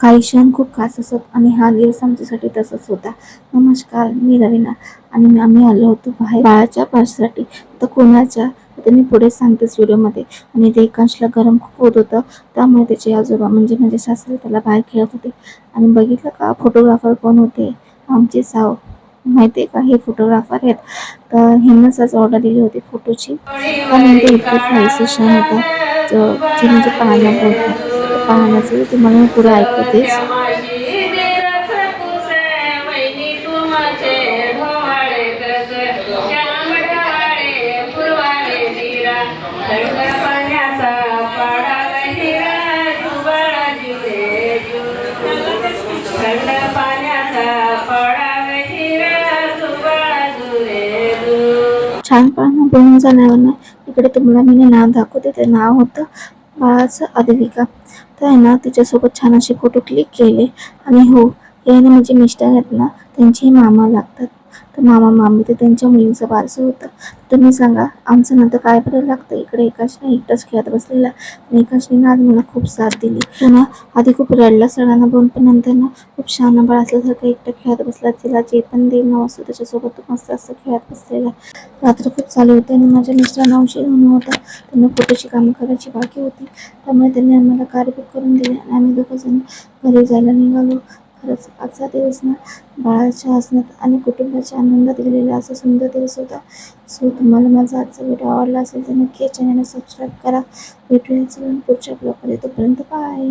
काही क्षण खूप खास असत आणि हा दिवस आमच्यासाठी तसाच होता. नमस्कार, मी रवीना आणि आम्ही आलो होतो बाहेर बाळाच्या पार्ससाठी. तर कोणाच्या ते मी पुढे सांगतेच व्हिडिओमध्ये. आणि ते एकांशला गरम खूप होत होतं, त्यामुळे त्याचे आजोबा म्हणजे माझे सासरे त्याला बाहेर खेळत होते. आणि बघितलं का फोटोग्राफर कोण होते? आमचे साव. माहिती आहे का, हे फोटोग्राफर आहेत. तर ह्यांनाच आज ऑर्डर दिली होती फोटोची. त्यानंतर इतके काहीसे क्षण होता जे म्हणजे पाहणं बोलतात. तर पाहण्याचं तुम्हाला मी पुढे ऐकवतेच. छान पाहणं बनून झाल्यावर इकडे तुम्हाला मी नाव दाखवते. ते नाव होतं बाळाचं अद्विका. तर आहे ना, तिच्यासोबत छान असे फोटो क्लिक केले. आणि हो, हे ना म्हणजे मिस्टर आहेत ना, त्यांचे मामा लागतात. तर मामा मामी तर त्यांच्या मुलींचं बारसं होतं. तुम्ही सांगा आमचं नंतर काय बरं लागतं. इकडे एकाशने एकटाच खेळत बसलेला आणि एकाशने आज मला खूप साथ दिली. पुन्हा आधी खूप रडला सगळ्यांना बघून, पण नंतर ना खूप शहाणा बाळ असल्यासारखं एकटं खेळत बसला. तिला जे पण देईल ना वस्तू त्याच्यासोबत तो मस्त असं खेळत बसलेला. रात्र खूप चालू होते आणि माझ्या मिस्टरांना उशीर होणं होता. त्यांना फोटोची कामं करायची बाकी होती. त्यामुळे त्यांनी आम्हाला कार बुक करून दिली आणि आम्ही दोघंजण घरी जायला निघालो. खरंच आजचा दिवस ना बाळाच्या हसण्यात आणि कुटुंबाच्या आनंदात गेलेला असा सुंदर दिवस होता. सो तुम्हाला माझा आजचा व्हिडिओ आवडला असेल तर नक्की चॅनलला सबस्क्राईब करा. भेटूया चला पुढच्या ब्लॉगमध्ये. तोपर्यंत बाय.